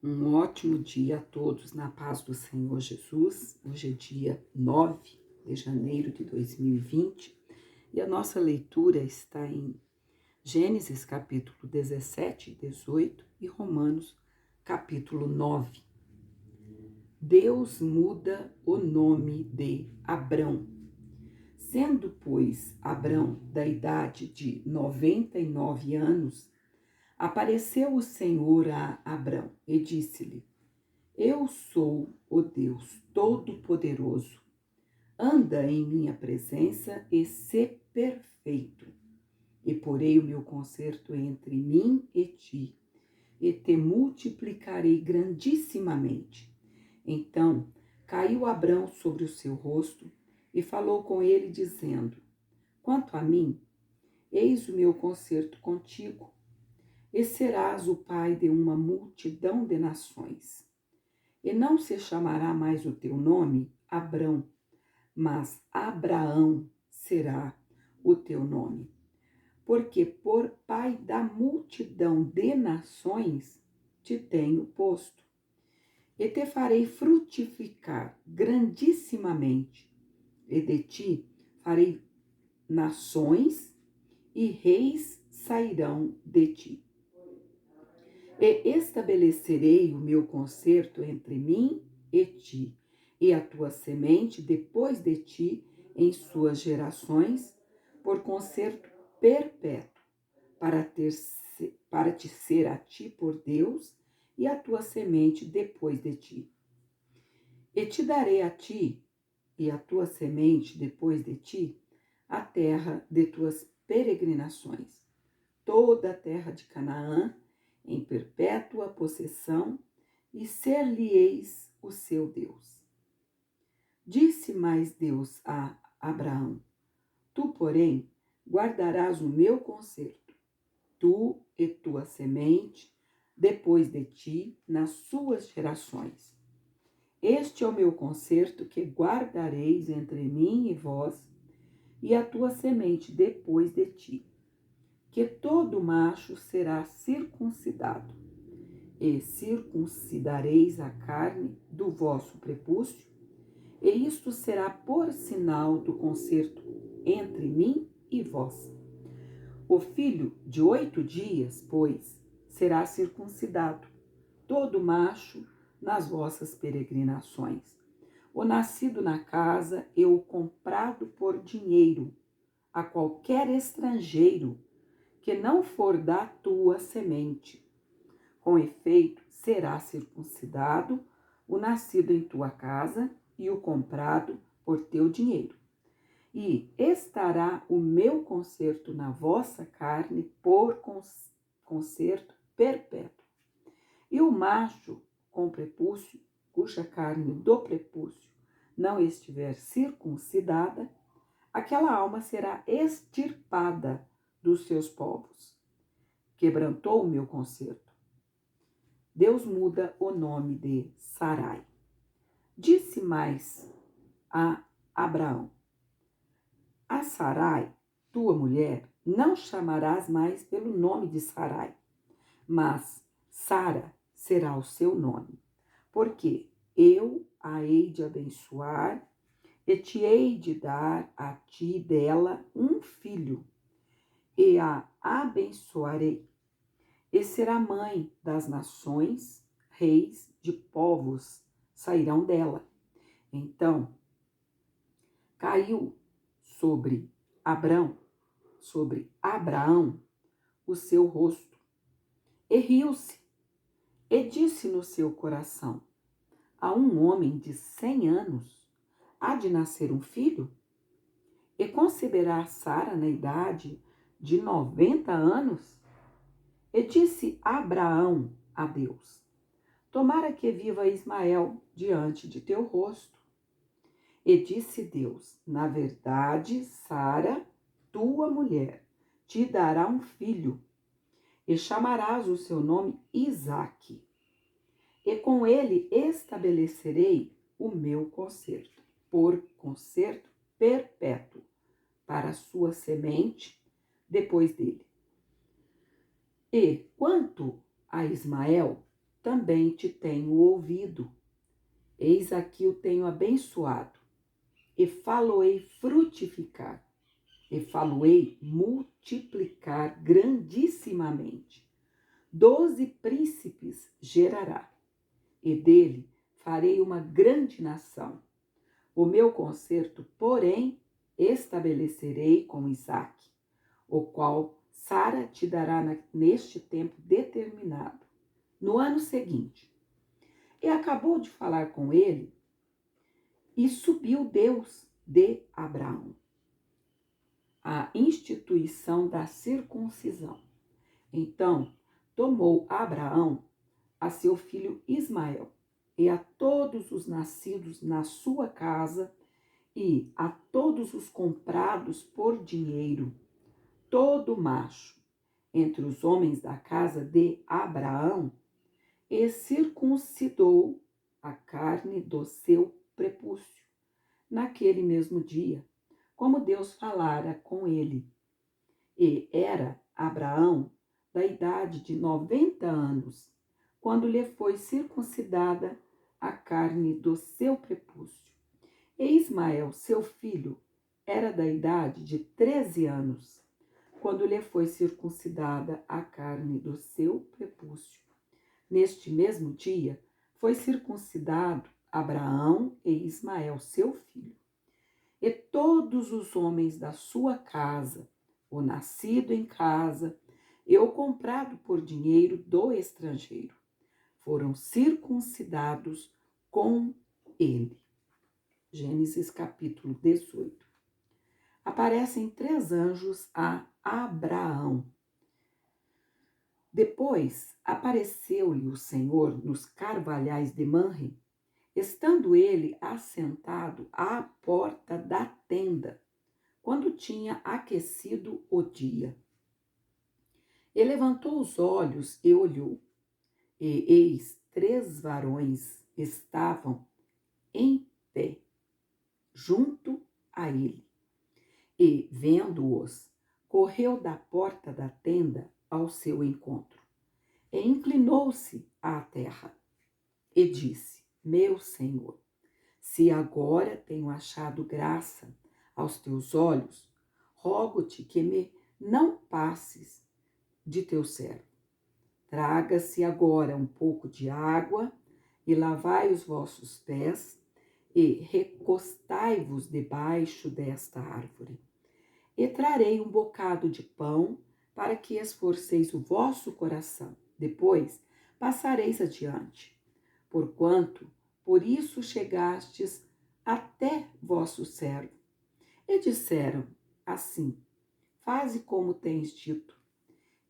Um ótimo dia a todos na paz do Senhor Jesus. Hoje é dia 9 de janeiro de 2020 e a nossa leitura está em Gênesis capítulo 17 e 18 e Romanos capítulo 9. Deus muda o nome de Abrão. Sendo, pois, Abrão da idade de 99 anos, apareceu o Senhor a Abrão e disse-lhe: Eu sou o Deus Todo-Poderoso. Anda em minha presença e sê perfeito. E porei o meu concerto entre mim e ti, e te multiplicarei grandissimamente. Então caiu Abrão sobre o seu rosto e falou com ele, dizendo: Quanto a mim, eis o meu concerto contigo, e serás o pai de uma multidão de nações. E não se chamará mais o teu nome Abrão, mas Abraão será o teu nome. Porque por pai da multidão de nações te tenho posto. E te farei frutificar grandissimamente, e de ti farei nações, e reis sairão de ti. E estabelecerei o meu concerto entre mim e ti, e a tua semente depois de ti em suas gerações, por concerto perpétuo, para te ser a ti por Deus e a tua semente depois de ti. E te darei a ti e a tua semente depois de ti a terra de tuas peregrinações, toda a terra de Canaã, em perpétua possessão, e ser-lhe-eis o seu Deus. Disse mais Deus a Abraão: Tu, porém, guardarás o meu concerto, tu e tua semente, depois de ti, nas suas gerações. Este é o meu concerto que guardareis entre mim e vós, e a tua semente depois de ti, que todo macho será circuncidado, e circuncidareis a carne do vosso prepúcio, e isto será por sinal do concerto entre mim e vós. O filho de 8 dias, pois, será circuncidado, todo macho nas vossas peregrinações, o nascido na casa e o comprado por dinheiro, a qualquer estrangeiro que não for da tua semente. Com efeito, será circuncidado o nascido em tua casa e o comprado por teu dinheiro. E estará o meu concerto na vossa carne por concerto perpétuo. E o macho com prepúcio, cuja carne do prepúcio não estiver circuncidada, aquela alma será extirpada dos seus povos. Quebrantou o meu concerto. Deus muda o nome de Sarai. Disse mais a Abraão: A Sarai, tua mulher, não chamarás mais pelo nome de Sarai, mas Sara será o seu nome, porque eu a hei de abençoar e te hei de dar a ti dela um filho, e a abençoarei, e será mãe das nações, reis de povos sairão dela. Então caiu sobre Abraão, o seu rosto, e riu-se, e disse no seu coração: A um homem de 100 anos há de nascer um filho? E conceberá Sara na idade de 90 anos? E disse Abraão a Deus: Tomara que viva Ismael diante de teu rosto. E disse Deus: Na verdade, Sara, tua mulher, te dará um filho, e chamarás o seu nome Isaque. E com ele estabelecerei o meu concerto, por concerto perpétuo, para a sua semente depois dele. E quanto a Ismael, também te tenho ouvido. Eis aqui o tenho abençoado, e falo-ei frutificar, e falo-ei multiplicar grandissimamente. 12 príncipes gerará, e dele farei uma grande nação. O meu concerto, porém, estabelecerei com Isaque, o qual Sara te dará neste tempo determinado, no ano seguinte. E acabou de falar com ele, e subiu Deus de Abraão. A instituição da circuncisão. Então, tomou Abraão a seu filho Ismael, e a todos os nascidos na sua casa, e a todos os comprados por dinheiro, todo macho, entre os homens da casa de Abraão, e circuncidou a carne do seu prepúcio, naquele mesmo dia, como Deus falara com ele. E era Abraão da idade de 90 anos, quando lhe foi circuncidada a carne do seu prepúcio. E Ismael, seu filho, era da idade de 13 anos, quando lhe foi circuncidada a carne do seu prepúcio. Neste mesmo dia, foi circuncidado Abraão e Ismael, seu filho. E todos os homens da sua casa, o nascido em casa e o comprado por dinheiro do estrangeiro, foram circuncidados com ele. Gênesis capítulo 18. Aparecem 3 anjos a Abraão. Depois apareceu-lhe o Senhor nos carvalhais de Manre, estando ele assentado à porta da tenda, quando tinha aquecido o dia. E levantou os olhos e olhou, e eis 3 varões estavam em pé, junto a ele. E, vendo-os, correu da porta da tenda ao seu encontro, e inclinou-se à terra, e disse: Meu Senhor, se agora tenho achado graça aos teus olhos, rogo-te que me não passes de teu servo. Traga-se agora um pouco de água, e lavai os vossos pés, e recostai-vos debaixo desta árvore. E trarei um bocado de pão, para que esforceis o vosso coração. Depois passareis adiante, porquanto por isso chegastes até vosso servo. E disseram assim: Faze como tens dito.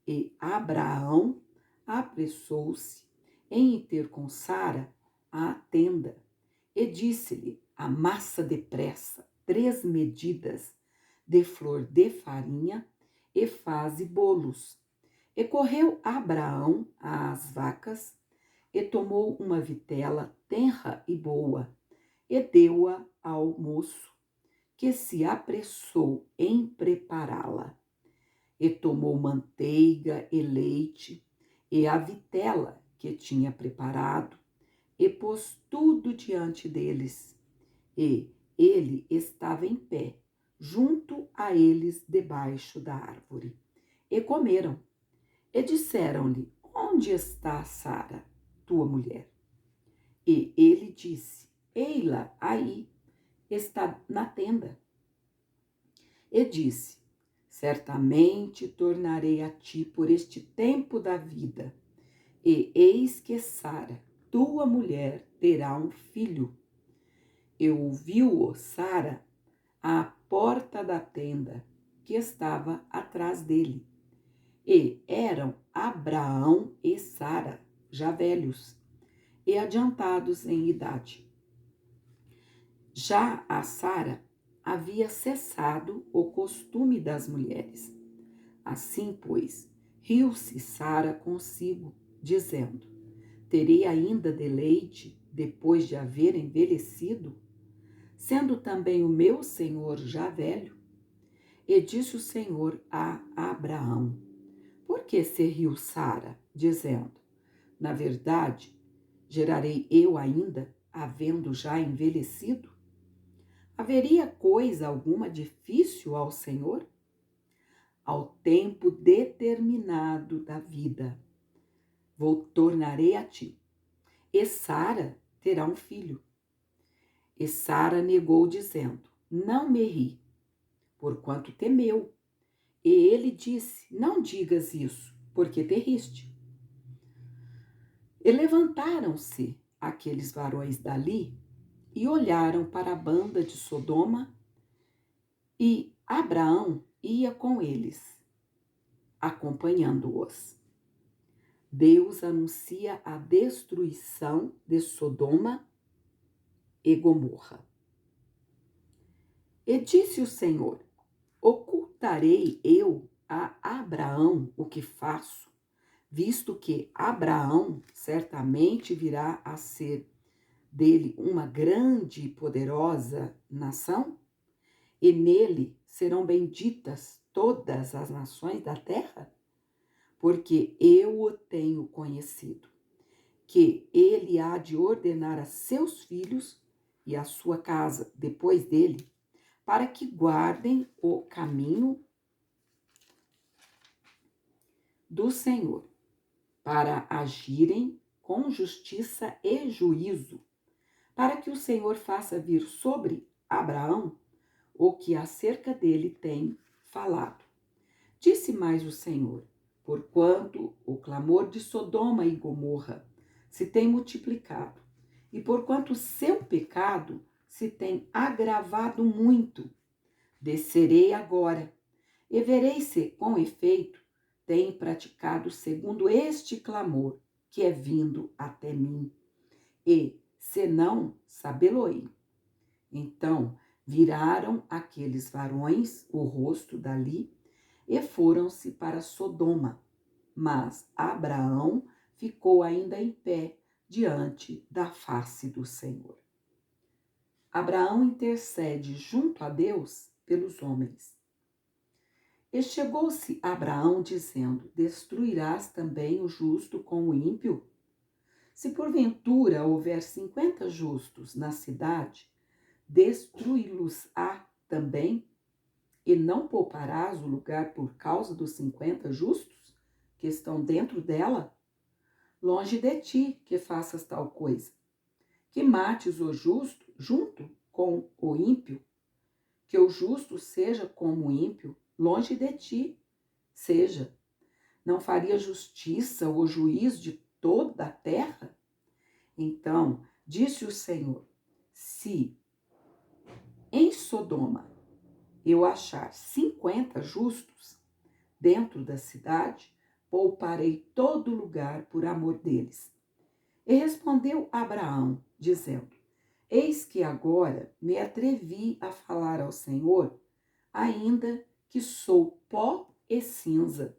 E Abraão apressou-se em ir ter com Sara à tenda, e disse-lhe: Amassa depressa 3 medidas de flor de farinha e faze bolos. E correu Abraão às vacas, e tomou uma vitela tenra e boa, e deu-a ao moço, que se apressou em prepará-la. E tomou manteiga e leite, e a vitela que tinha preparado, e pôs tudo diante deles. E ele estava em pé, junto a eles debaixo da árvore. E comeram. E disseram-lhe: Onde está Sara, tua mulher? E ele disse: Ei-la aí, está na tenda. E disse: Certamente tornarei a ti por este tempo da vida, e eis que Sara, tua mulher, terá um filho. E ouviu-o Sara à porta da tenda, que estava atrás dele. E eram Abraão e Sara já velhos e adiantados em idade. Já a Sara havia cessado o costume das mulheres. Assim, pois, riu-se Sara consigo, dizendo: Terei ainda deleite depois de haver envelhecido, sendo também o meu senhor já velho? E disse o Senhor a Abraão: Por que se riu Sara, dizendo: Na verdade, gerarei eu ainda, havendo já envelhecido? Haveria coisa alguma difícil ao Senhor? Ao tempo determinado da vida, tornarei a ti. E Sara terá um filho. E Sara negou, dizendo: Não me ri, porquanto temeu. E ele disse: Não digas isso, porque te riste. E levantaram-se aqueles varões dali e olharam para a banda de Sodoma, e Abraão ia com eles, acompanhando-os. Deus anuncia a destruição de Sodoma e Gomorra. E disse o Senhor: Ocultarei eu a Abraão o que faço, visto que Abraão certamente virá a ser dele uma grande e poderosa nação? E nele serão benditas todas as nações da terra? Porque eu o tenho conhecido, que ele há de ordenar a seus filhos e a sua casa depois dele, para que guardem o caminho do Senhor, para agirem com justiça e juízo, para que o Senhor faça vir sobre Abraão o que acerca dele tem falado. Disse mais o Senhor: porquanto o clamor de Sodoma e Gomorra se tem multiplicado, e porquanto o seu pecado se tem agravado muito, descerei agora, e verei se, com efeito, tem praticado segundo este clamor que é vindo até mim, e, se não, sabê-lo-ei. Então viraram aqueles varões o rosto dali e foram-se para Sodoma, mas Abraão ficou ainda em pé diante da face do Senhor. Abraão intercede junto a Deus pelos homens. E chegou-se Abraão dizendo: Destruirás também o justo com o ímpio? Se porventura houver 50 justos na cidade, destruí-los-á também? E não pouparás o lugar por causa dos 50 justos que estão dentro dela? Longe de ti que faças tal coisa. Que mates o justo junto com o ímpio, que o justo seja como o ímpio, longe de ti seja. Não faria justiça o juiz de toda a terra? Então disse o Senhor: se em Sodoma eu achar 50 justos dentro da cidade, pouparei todo lugar por amor deles. E respondeu Abraão, dizendo: Eis que agora me atrevi a falar ao Senhor, ainda que sou pó e cinza.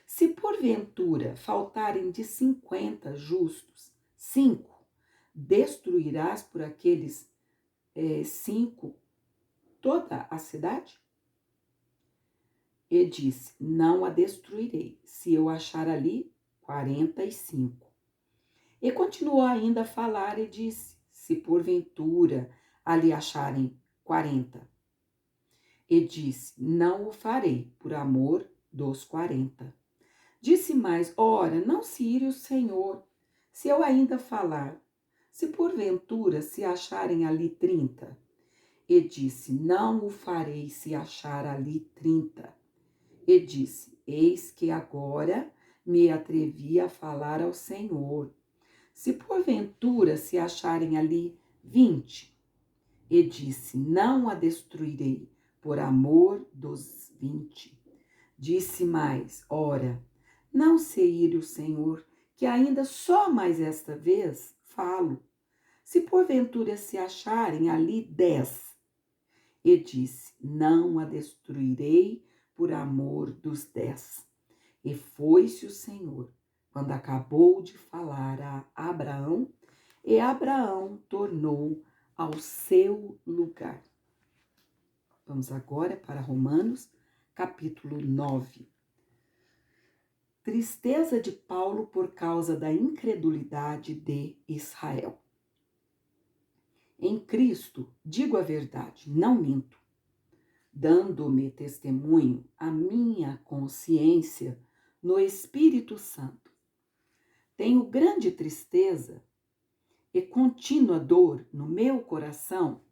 Se porventura faltarem de 50 justos 5, destruirás por aqueles 5 toda a cidade? E disse: Não a destruirei, se eu achar ali 45. E continuou ainda a falar e disse: Se porventura ali acharem 40. E disse: Não o farei por amor dos 40. Disse mais: Ora, não se ire o Senhor, se eu ainda falar. Se porventura se acharem ali 30. E disse: Não o farei se achar ali 30. E disse: Eis que agora me atrevi a falar ao Senhor. Se porventura se acharem ali 20. E disse: Não a destruirei por amor dos 20. Disse mais: Ora, não se ire o Senhor, que ainda só mais esta vez falo. Se porventura se acharem ali 10. E disse: Não a destruirei por amor dos 10. E foi-se o Senhor, quando acabou de falar a Abraão, e Abraão tornou ao seu lugar. Vamos agora para Romanos, capítulo 9. tristeza de Paulo por causa da incredulidade de Israel. Em Cristo, digo a verdade, não minto, dando-me testemunho a minha consciência no Espírito Santo. Tenho grande tristeza e contínua dor no meu coração,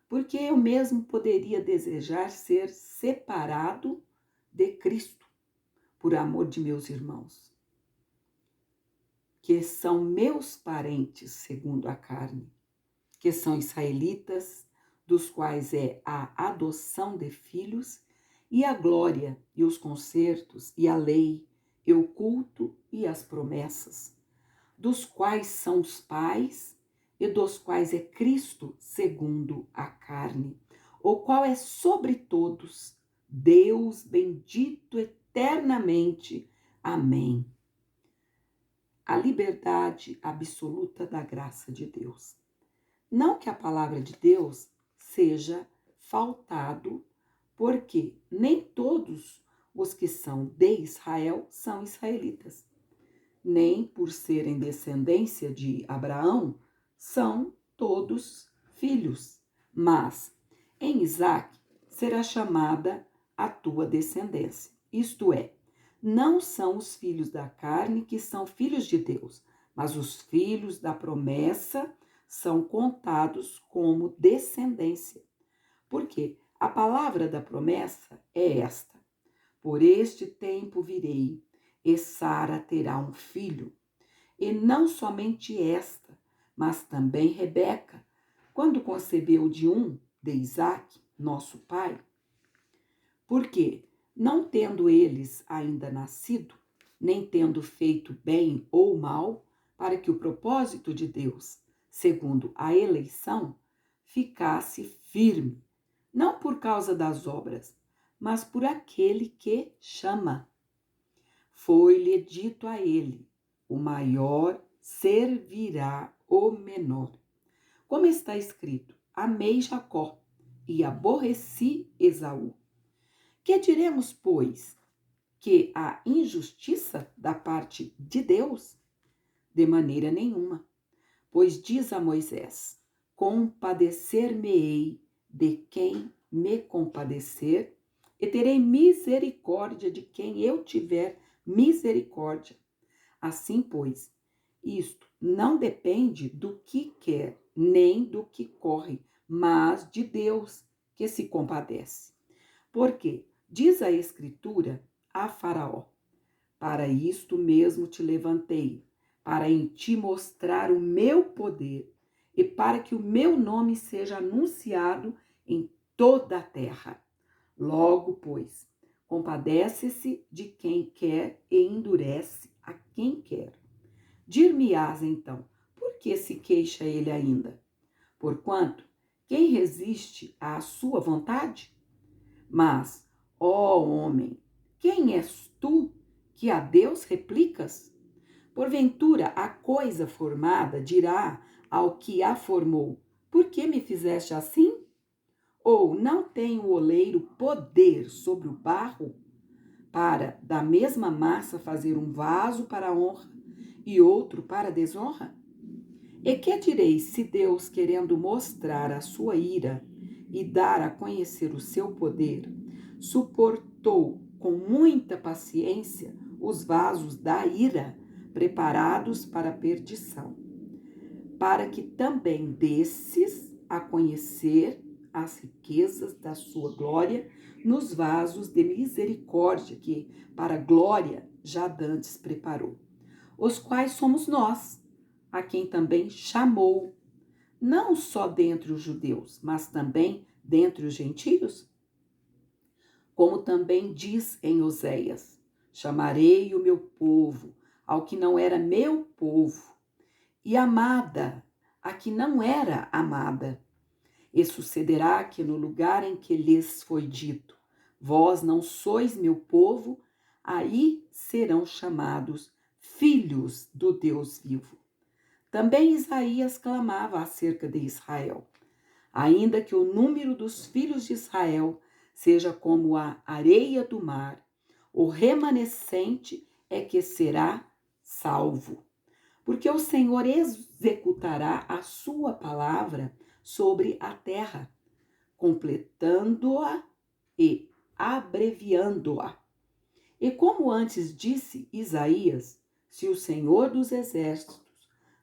porque eu mesmo poderia desejar ser separado de Cristo, por amor de meus irmãos, que são meus parentes segundo a carne, que são israelitas, dos quais é a adoção de filhos, e a glória, e os concertos, e a lei, e o culto, e as promessas, dos quais são os pais, e dos quais é Cristo segundo a carne, o qual é sobre todos, Deus bendito eternamente. Amém. A liberdade absoluta da graça de Deus. Não que a palavra de Deus seja faltado, porque nem todos os que são de Israel são israelitas, nem por serem descendência de Abraão são todos filhos, mas em Isaque será chamada a tua descendência, isto é, não são os filhos da carne que são filhos de Deus, mas os filhos da promessa são contados como descendência. Porque a palavra da promessa é esta: por este tempo virei, e Sara terá um filho. E não somente esta, mas também Rebeca, quando concebeu de Isaque, nosso pai. Porque, não tendo eles ainda nascido, nem tendo feito bem ou mal, para que o propósito de Deus, segundo a eleição, ficasse firme, não por causa das obras, mas por aquele que chama. Foi-lhe dito a ele: o maior servirá o menor. Como está escrito: amei Jacó e aborreci Esaú. Que diremos, pois? Que há injustiça da parte de Deus? De maneira nenhuma. Pois diz a Moisés: compadecer-me-ei de quem me compadecer, e terei misericórdia de quem eu tiver misericórdia. Assim, pois, isto não depende do que quer, nem do que corre, mas de Deus, que se compadece. Porque, diz a Escritura a Faraó: para isto mesmo te levantei, para em ti mostrar o meu poder, e para que o meu nome seja anunciado em toda a terra. Logo, pois, compadece-se de quem quer e endurece a quem quer. Dir-me-ás então, por que se queixa ele ainda? Porquanto, quem resiste à sua vontade? Mas, ó homem, quem és tu que a Deus replicas? Porventura, a coisa formada dirá ao que a formou: por que me fizeste assim? Ou não tem o oleiro poder sobre o barro para, da mesma massa, fazer um vaso para a honra e outro para a desonra? E que direis se Deus, querendo mostrar a sua ira e dar a conhecer o seu poder, suportou com muita paciência os vasos da ira preparados para a perdição, para que também desses a conhecer as riquezas da sua glória nos vasos de misericórdia que, para a glória, já dantes preparou, os quais somos nós, a quem também chamou, não só dentre os judeus, mas também dentre os gentios? Como também diz em Oséias: chamarei o meu povo ao que não era meu povo, e amada a que não era amada. E sucederá que no lugar em que lhes foi dito: vós não sois meu povo, aí serão chamados filhos do Deus vivo. Também Isaías clamava acerca de Israel: ainda que o número dos filhos de Israel seja como a areia do mar, o remanescente é que será salvo, porque o Senhor executará a sua palavra sobre a terra, completando-a e abreviando-a. E como antes disse Isaías, se o Senhor dos Exércitos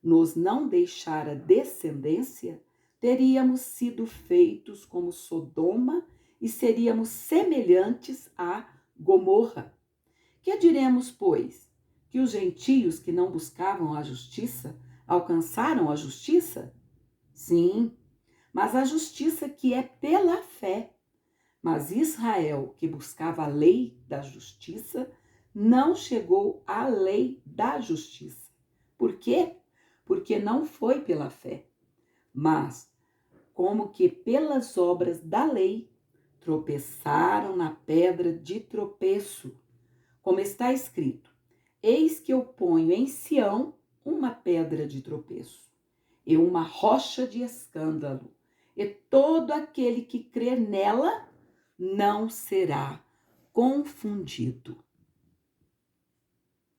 nos não deixara descendência, teríamos sido feitos como Sodoma e seríamos semelhantes a Gomorra. Que diremos, pois? Que os gentios que não buscavam a justiça alcançaram a justiça? Sim, mas a justiça que é pela fé. Mas Israel, que buscava a lei da justiça, não chegou à lei da justiça. Por quê? Porque não foi pela fé, mas como que pelas obras da lei tropeçaram na pedra de tropeço, como está escrito: eis que eu ponho em Sião uma pedra de tropeço e uma rocha de escândalo, e todo aquele que crer nela não será confundido.